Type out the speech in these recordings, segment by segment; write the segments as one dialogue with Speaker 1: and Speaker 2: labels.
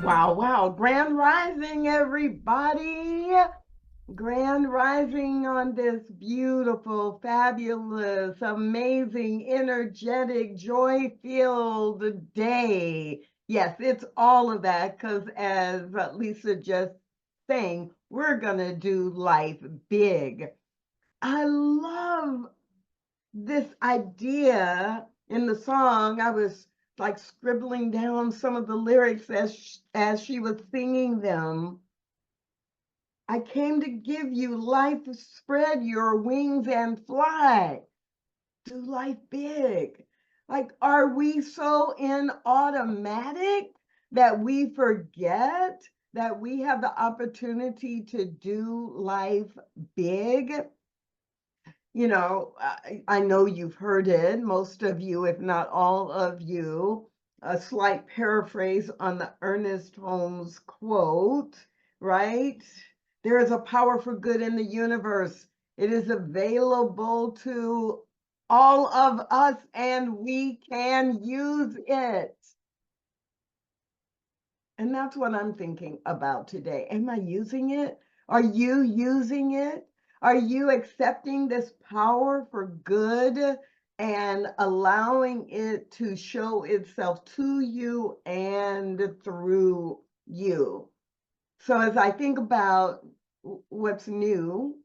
Speaker 1: Wow, wow. Grand Rising, everybody. Grand Rising on this beautiful, fabulous, amazing, energetic, joy-filled day. Yes, it's all of that because as Lisa just saying, we're going to do life big. I love this idea in the song. I was like scribbling down some of the lyrics as she was singing them. I came to give you life, spread your wings and fly. Do life big. Like, are we so in automatic that we forget that we have the opportunity to do life big? I know you've heard it, most of you, if not all of you, a slight paraphrase on the Ernest Holmes quote, right? There is a power for good in the universe. It is available to all of us, and we can use it. And that's what I'm thinking about today. Am I using it? Are you using it? Are you accepting this power for good and allowing it to show itself to you and through you? So as I think about what's new,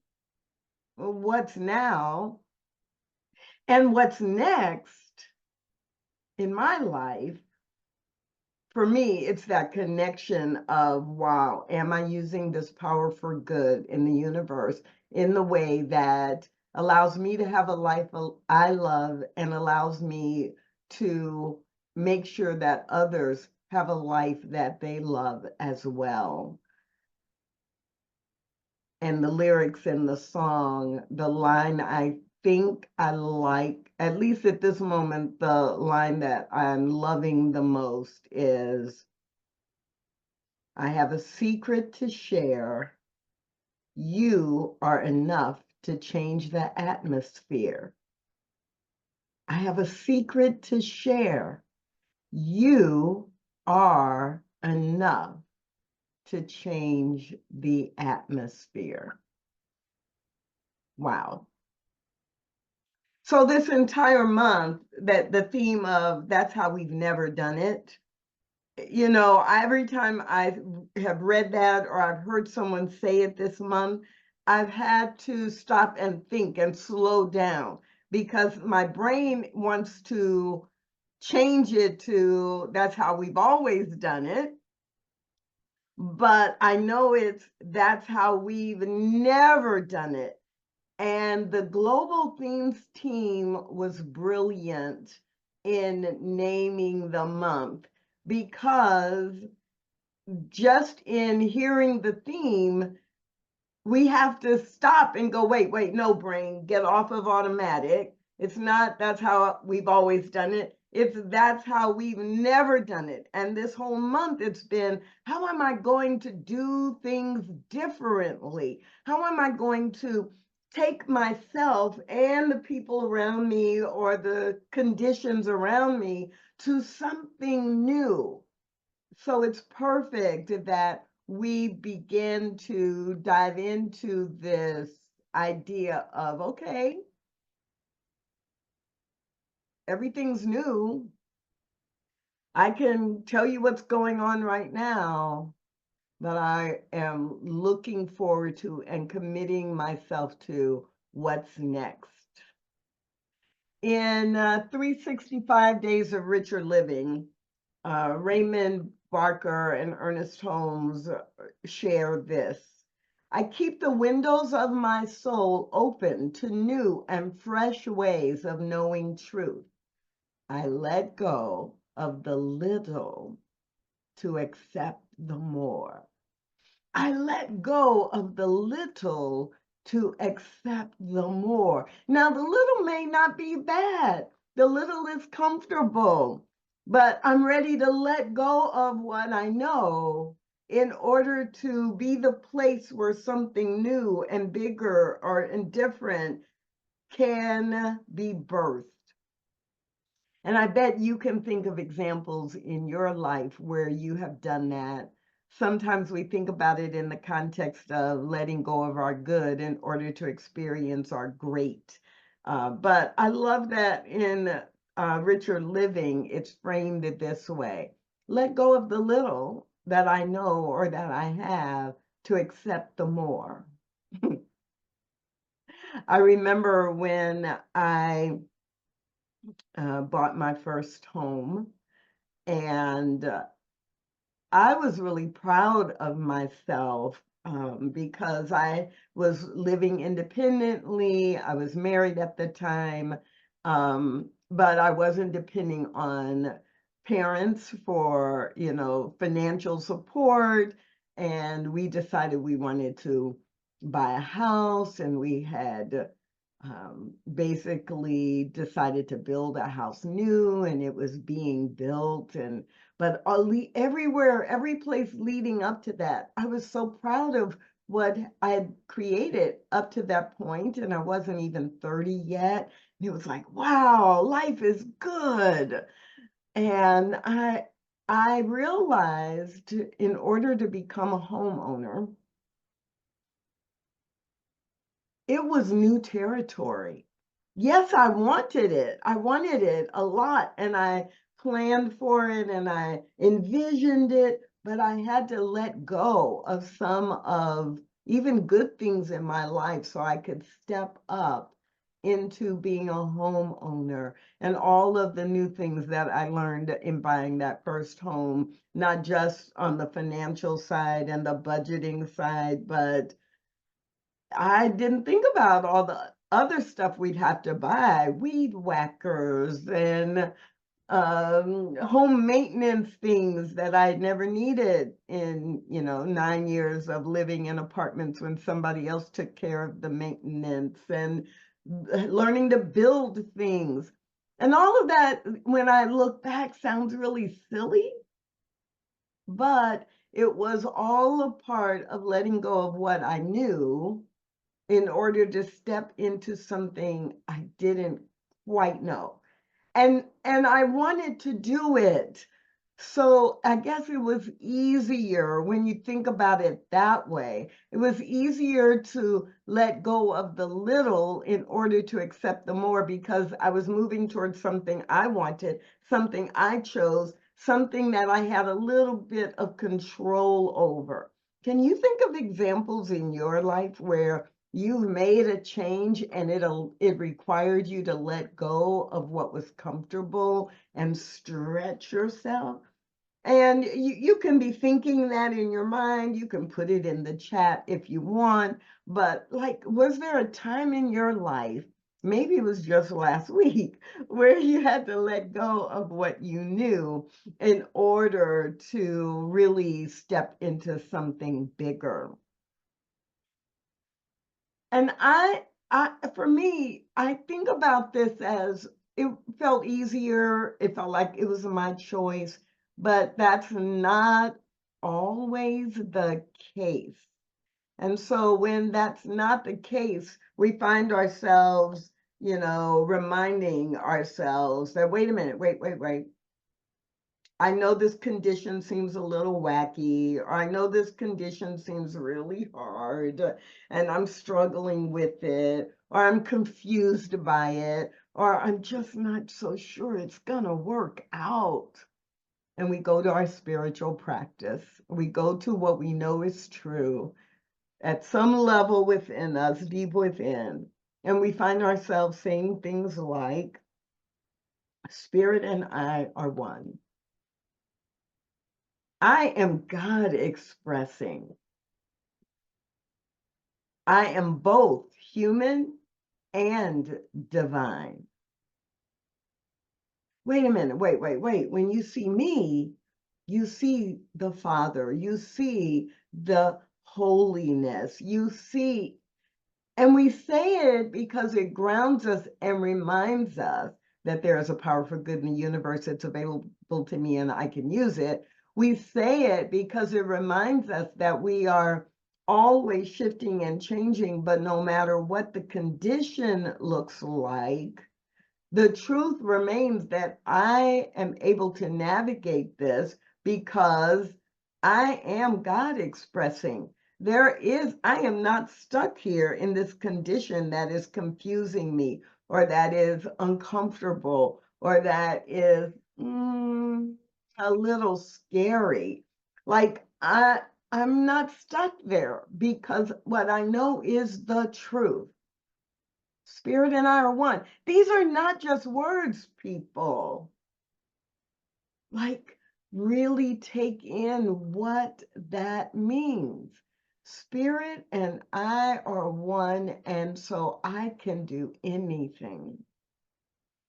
Speaker 1: what's now, and what's next in my life, for me, it's that connection of, wow, am I using this power for good in the universe in the way that allows me to have a life I love and allows me to make sure that others have a life that they love as well? And the lyrics in the song, the line I think I like, at least at this moment, the line that I'm loving the most is, I have a secret to share. You are enough to change the atmosphere. I have a secret to share. You are enough to change the atmosphere. Wow. So this entire month, that the theme of that's how we've never done it, every time I have read that or I've heard someone say it this month, I've had to stop and think and slow down because my brain wants to change it to that's how we've always done it. But I know that's how we've never done it. And the Global Themes team was brilliant in naming the month because just in hearing the theme, we have to stop and go, wait, no, brain, get off of automatic. It's not that's how we've always done it. It's that's how we've never done it. And this whole month, it's been, how am I going to do things differently? How am I going to take myself and the people around me or the conditions around me to something new? So it's perfect that we begin to dive into this idea of, okay, everything's new. I can tell you what's going on right now, but I am looking forward to and committing myself to what's next. In 365 Days of Richer Living, Raymond Barker and Ernest Holmes share this. I keep the windows of my soul open to new and fresh ways of knowing truth. I let go of the little to accept the more. I let go of the little to accept the more. Now, the little may not be bad. The little is comfortable, but I'm ready to let go of what I know in order to be the place where something new and bigger or indifferent can be birthed. And I bet you can think of examples in your life where you have done that. Sometimes we think about it in the context of letting go of our good in order to experience our great. But I love that in Richer Living, it's framed this way. Let go of the little that I know or that I have to accept the more. I remember when I bought my first home, and I was really proud of myself because I was living independently. I was married at the time, but I wasn't depending on parents for, financial support. And we decided we wanted to buy a house, and we had basically decided to build a house new, and it was being built. And but everywhere, every place leading up to that, I was so proud of what I had created up to that point, and I wasn't even 30 yet. And it was like, wow, life is good. And I realized in order to become a homeowner, it was new territory. Yes, I wanted it. I wanted it a lot, and I planned for it and I envisioned it, but I had to let go of some of even good things in my life so I could step up into being a homeowner and all of the new things that I learned in buying that first home, not just on the financial side and the budgeting side, but I didn't think about all the other stuff we'd have to buy, weed whackers and home maintenance things that I'd never needed in, 9 years of living in apartments when somebody else took care of the maintenance, and learning to build things. And all of that, when I look back, sounds really silly, but it was all a part of letting go of what I knew in order to step into something I didn't quite know. And I wanted to do it. So I guess it was easier when you think about it that way. It was easier to let go of the little in order to accept the more, because I was moving towards something I wanted, something I chose, something that I had a little bit of control over. Can you think of examples in your life where you've made a change and it required you to let go of what was comfortable and stretch yourself? And you can be thinking that in your mind. You can put it in the chat if you want. But like, was there a time in your life, maybe it was just last week, where you had to let go of what you knew in order to really step into something bigger? And for me, I think about this as it felt easier. It felt like it was my choice, but that's not always the case. And so when that's not the case, we find ourselves, reminding ourselves that, wait a minute, wait. I know this condition seems a little wacky, or I know this condition seems really hard, and I'm struggling with it, or I'm confused by it, or I'm just not so sure it's gonna work out. And we go to our spiritual practice. We go to what we know is true at some level within us, deep within, and we find ourselves saying things like, Spirit and I are one. I am God expressing. I am both human and divine. Wait a minute, wait. When you see me, you see the Father, you see the holiness, you see. And we say it because it grounds us and reminds us that there is a power for good in the universe that's available to me and I can use it. We say it because it reminds us that we are always shifting and changing, but no matter what the condition looks like, The truth remains that I am able to navigate this because I am God expressing. I am not stuck here in this condition that is confusing me, or that is uncomfortable, or that is a little scary. Like I'm not stuck there because what I know is the truth. Spirit and I are one. These are not just words, people. Like, really take in what that means. Spirit and I are one, and so I can do anything.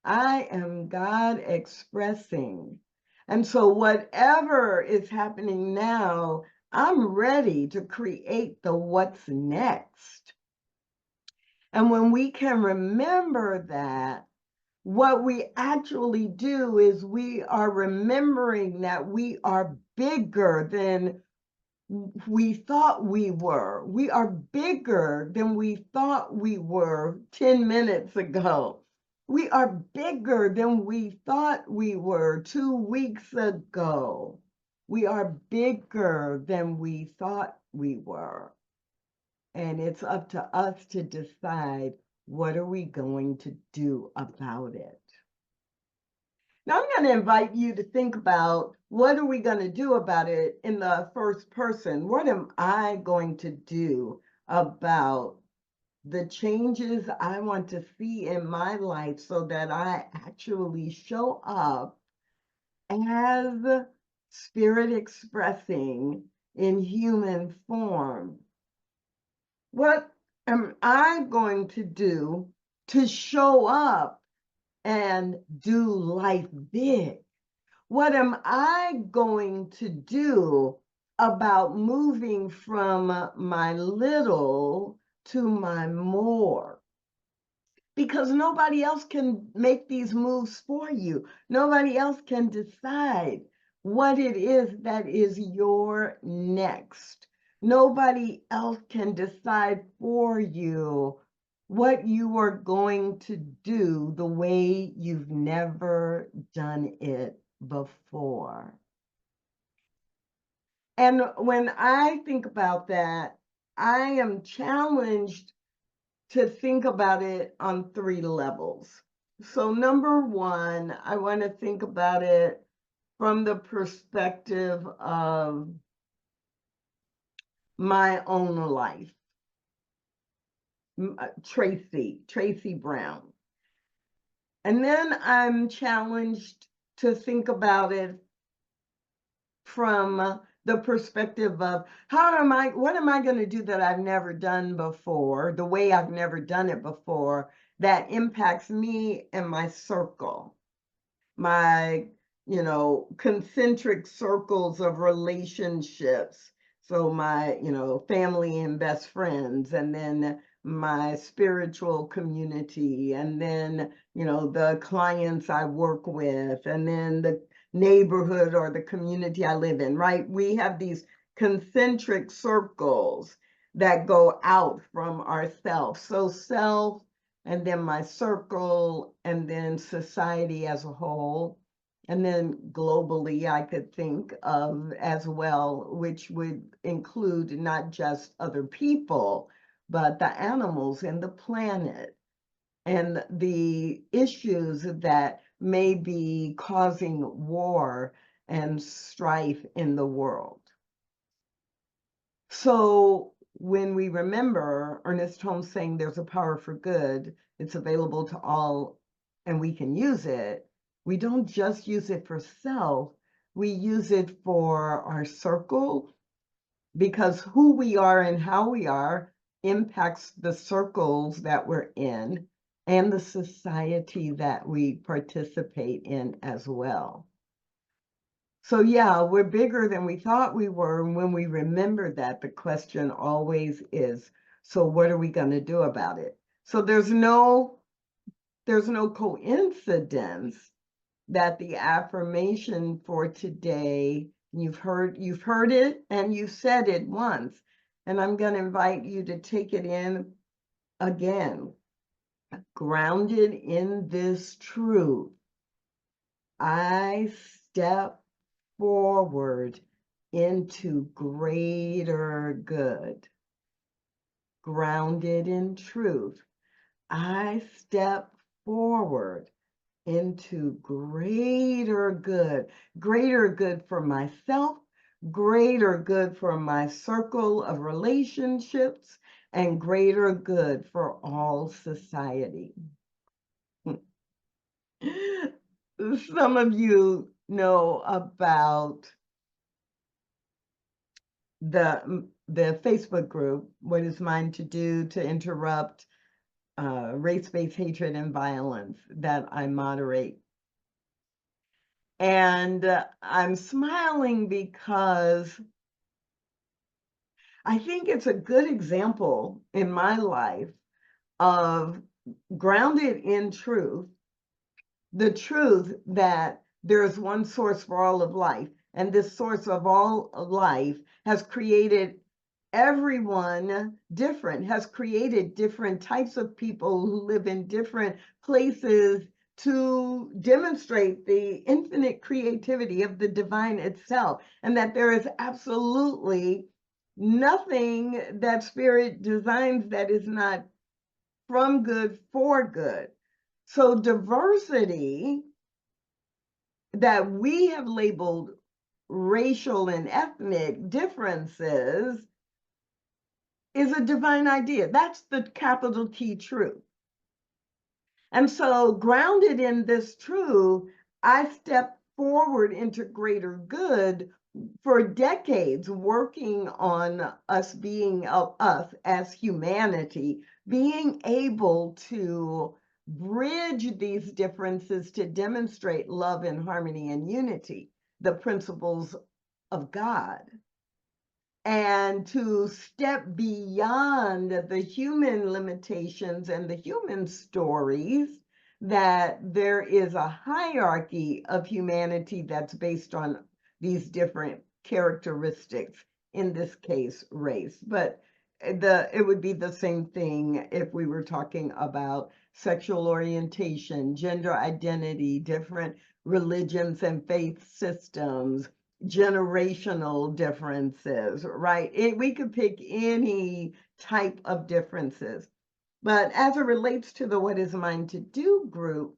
Speaker 1: I am God expressing. And so, whatever is happening now, I'm ready to create the what's next. And when we can remember that, what we actually do is we are remembering that we are bigger than we thought we were. We are bigger than we thought we were 10 minutes ago. We are bigger than we thought we were 2 weeks ago. We are bigger than we thought we were. And it's up to us to decide, what are we going to do about it? Now I'm going to invite you to think about, what are we going to do about it in the first person? What am I going to do about the changes I want to see in my life so that I actually show up as spirit expressing in human form? What am I going to do to show up and do life big? What am I going to do about moving from my little to my more? Because nobody else can make these moves for you. Nobody else can decide what it is that is your next. Nobody else can decide for you what you are going to do the way you've never done it before. And when I think about that, I am challenged to think about it on 3 levels. So, number one, I want to think about it from the perspective of my own life. Tracy Brown. And then I'm challenged to think about it from the perspective of, what am I going to do that I've never done before, the way I've never done it before, that impacts me and my circle, my, concentric circles of relationships. So my, family and best friends, and then my spiritual community, and then, the clients I work with, and then the neighborhood or the community I live in, right? We have these concentric circles that go out from ourselves. So self, and then my circle, and then society as a whole. And then globally, I could think of as well, which would include not just other people, but the animals and the planet, and the issues that may be causing war and strife in the world. So when we remember Ernest Holmes saying there's a power for good, it's available to all and we can use it, we don't just use it for self, we use it for our circle, because who we are and how we are impacts the circles that we're in and the society that we participate in as well. So yeah, we're bigger than we thought we were. And when we remember that, the question always is, so what are we going to do about it? So there's no coincidence that the affirmation for today, you've heard it and you've said it once. And I'm going to invite you to take it in again. Grounded in this truth, I step forward into greater good. Grounded in truth, I step forward into greater good for myself, greater good for my circle of relationships, and greater good for all society. Some of you know about the Facebook group, What Is Mine to Do to Interrupt Race-Based Hatred and Violence, that I moderate. And I'm smiling because I think it's a good example in my life of grounded in truth, the truth that there's one source for all of life, and this source of all of life has created everyone different, has created different types of people who live in different places to demonstrate the infinite creativity of the divine itself, and that there is absolutely nothing that spirit designs that is not from good for good. So diversity that we have labeled racial and ethnic differences is a divine idea. That's the capital T truth. And so, grounded in this truth, I step forward into greater good for decades, working on us being us as humanity, being able to bridge these differences to demonstrate love and harmony and unity, the principles of God, and to step beyond the human limitations and the human stories, that there is a hierarchy of humanity that's based on these different characteristics, in this case, race. But it would be the same thing if we were talking about sexual orientation, gender identity, different religions and faith systems, generational differences, right? We could pick any type of differences. But as it relates to the What Is Mine to Do group,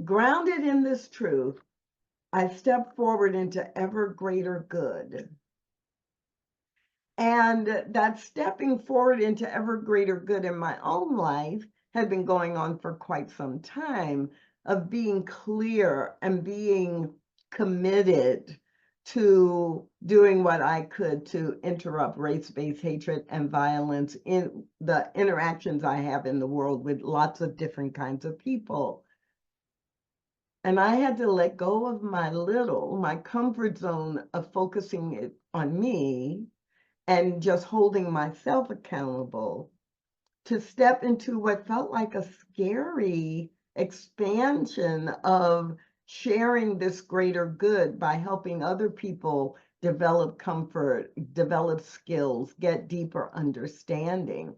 Speaker 1: grounded in this truth, I step forward into ever greater good. And that stepping forward into ever greater good in my own life had been going on for quite some time, of being clear and being committed to doing what I could to interrupt race-based hatred and violence in the interactions I have in the world with lots of different kinds of people. And I had to let go of my comfort zone of focusing it on me and just holding myself accountable, to step into what felt like a scary expansion of sharing this greater good by helping other people develop comfort, develop skills, get deeper understanding.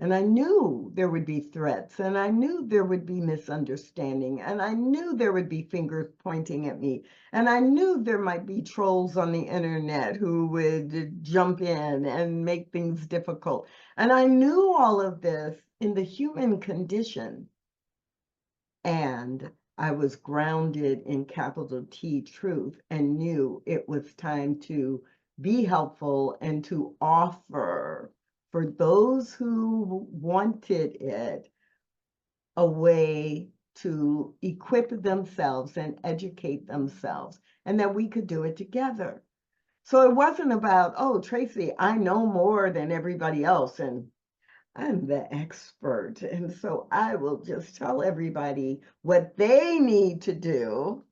Speaker 1: And I knew there would be threats, and I knew there would be misunderstanding, and I knew there would be fingers pointing at me, and I knew there might be trolls on the internet who would jump in and make things difficult. And I knew all of this in the human condition. And I was grounded in capital T truth and knew it was time to be helpful and to offer, for those who wanted it, a way to equip themselves and educate themselves, and that we could do it together. So it wasn't about, oh, Tracy, I know more than everybody else, and I'm the expert. And so I will just tell everybody what they need to do,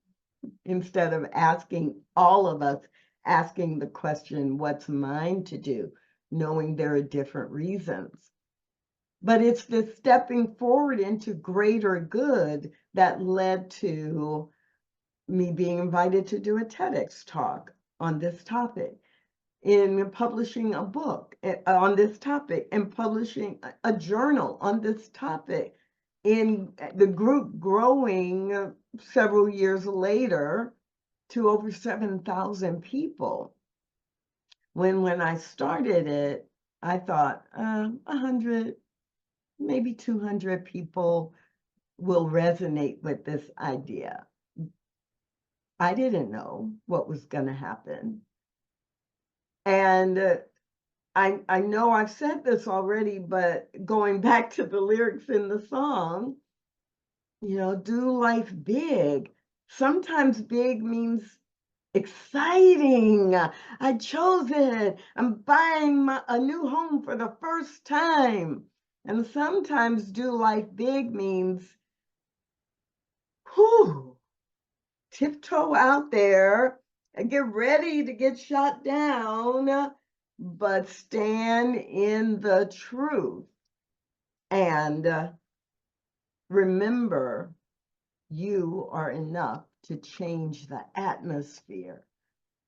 Speaker 1: instead of asking all of us, asking the question, what's mine to do, knowing there are different reasons. But it's this stepping forward into greater good that led to me being invited to do a TEDx talk on this topic. in publishing a book on this topic and publishing a journal on this topic, in the group growing several years later to over 7,000 people. When I started it, I thought 100, maybe 200 people will resonate with this idea. I didn't know what was going to happen. And I know I've said this already, but going back to the lyrics in the song, do life big. Sometimes big means exciting. I chose it. I'm buying a new home for the first time. And sometimes do life big means, whew, tiptoe out there and get ready to get shot down, but stand in the truth and remember you are enough to change the atmosphere,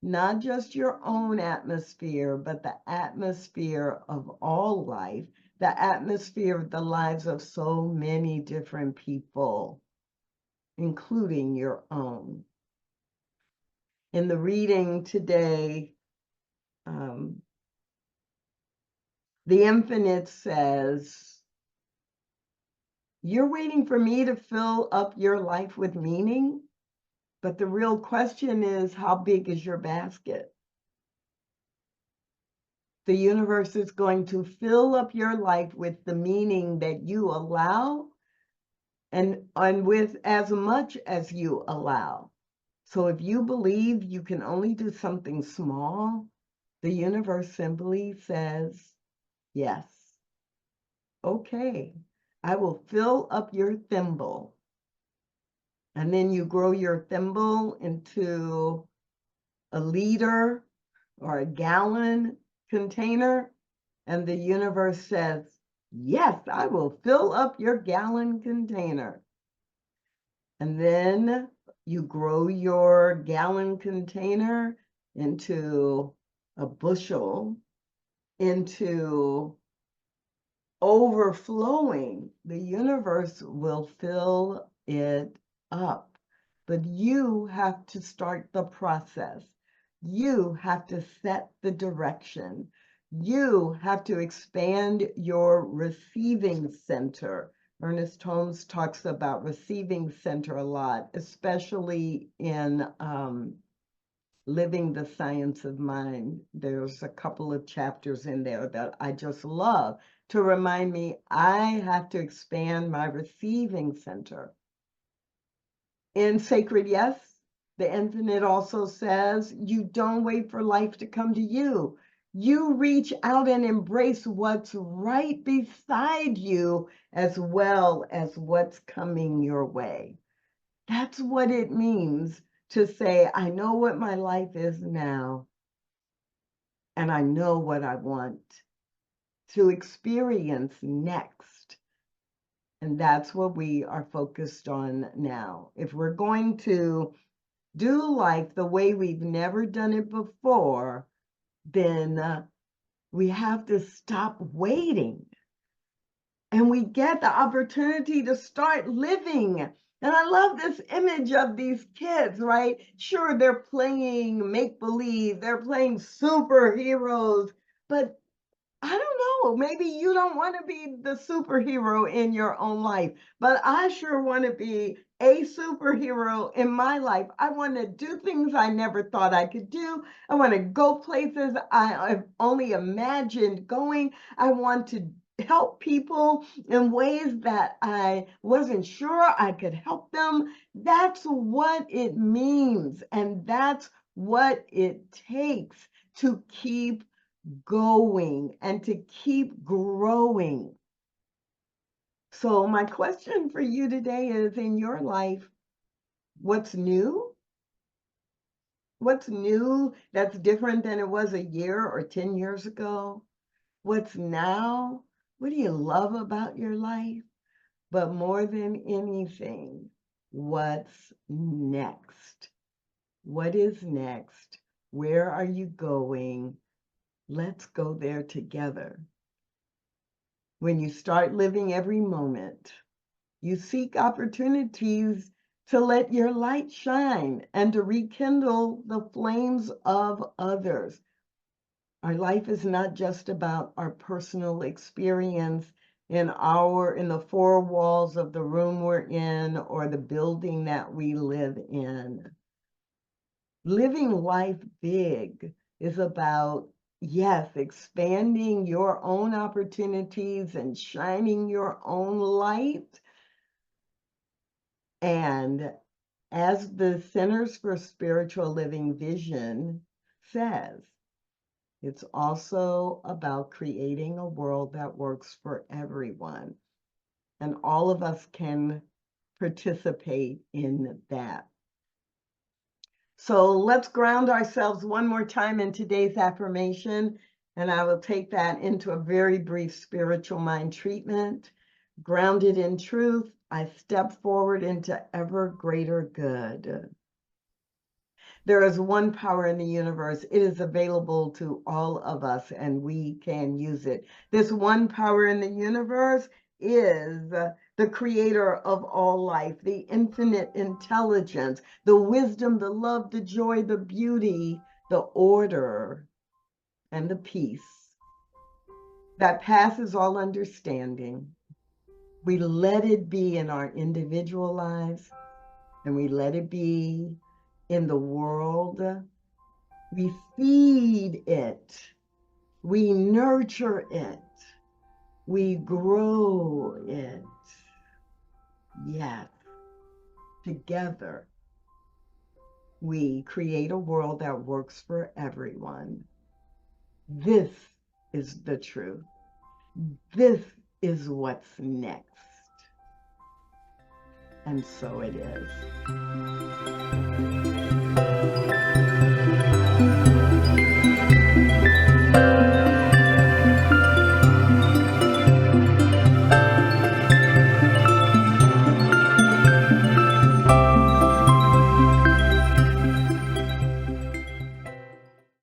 Speaker 1: not just your own atmosphere, but the atmosphere of all life, the atmosphere of the lives of so many different people, including your own. In the reading today, the Infinite says, you're waiting for me to fill up your life with meaning, but the real question is, how big is your basket? The universe is going to fill up your life with the meaning that you allow and with as much as you allow. So if you believe you can only do something small, the universe simply says, yes. Okay, I will fill up your thimble. And then you grow your thimble into a liter or a gallon container, and the universe says, yes, I will fill up your gallon container. And then you grow your gallon container into a bushel, into overflowing. The universe will fill it up. But you have to start the process. You have to set the direction. You have to expand your receiving center. Ernest Holmes talks about receiving center a lot, especially in Living the Science of Mind. There's a couple of chapters in there that I just love to remind me I have to expand my receiving center. In Sacred Yes, the Infinite also says, you don't wait for life to come to you. You reach out and embrace what's right beside you as well as what's coming your way. That's what it means to say, I know what my life is now, and I know what I want to experience next. And that's what we are focused on now. If we're going to do life the way we've never done it before, then we have to stop waiting. And we get the opportunity to start living. And I love this image of these kids, right? Sure, they're playing make-believe, they're playing superheroes, but I don't know, maybe you don't want to be the superhero in your own life, but I sure want to be a superhero in my life. I want to do things I never thought I could do. I want to go places I've only imagined going. I want to help people in ways that I wasn't sure I could help them. That's what it means, and that's what it takes to keep going and to keep growing. So my question for you today is, in your life, what's new? What's new that's different than it was a year or 10 years ago? What's now? What do you love about your life? But more than anything, what's next? What is next? Where are you going? Let's go there together. When you start living every moment, you seek opportunities to let your light shine and to rekindle the flames of others. Our life is not just about our personal experience in the four walls of the room we're in or the building that we live in. Living life big is about, yes, expanding your own opportunities and shining your own light. And as the Centers for Spiritual Living vision says, it's also about creating a world that works for everyone. And all of us can participate in that. So let's ground ourselves one more time in today's affirmation, and I will take that into a very brief spiritual mind treatment. Grounded in truth, I step forward into ever greater good. There is one power in the universe. It is available to all of us, and we can use it. This one power in the universe is the creator of all life, the infinite intelligence, the wisdom, the love, the joy, the beauty, the order, and the peace that passes all understanding. We let it be in our individual lives, and we let it be in the world. We feed it. We nurture it. We grow it. Yes. Together, we create a world that works for everyone. This is the truth. This is what's next. And so it is.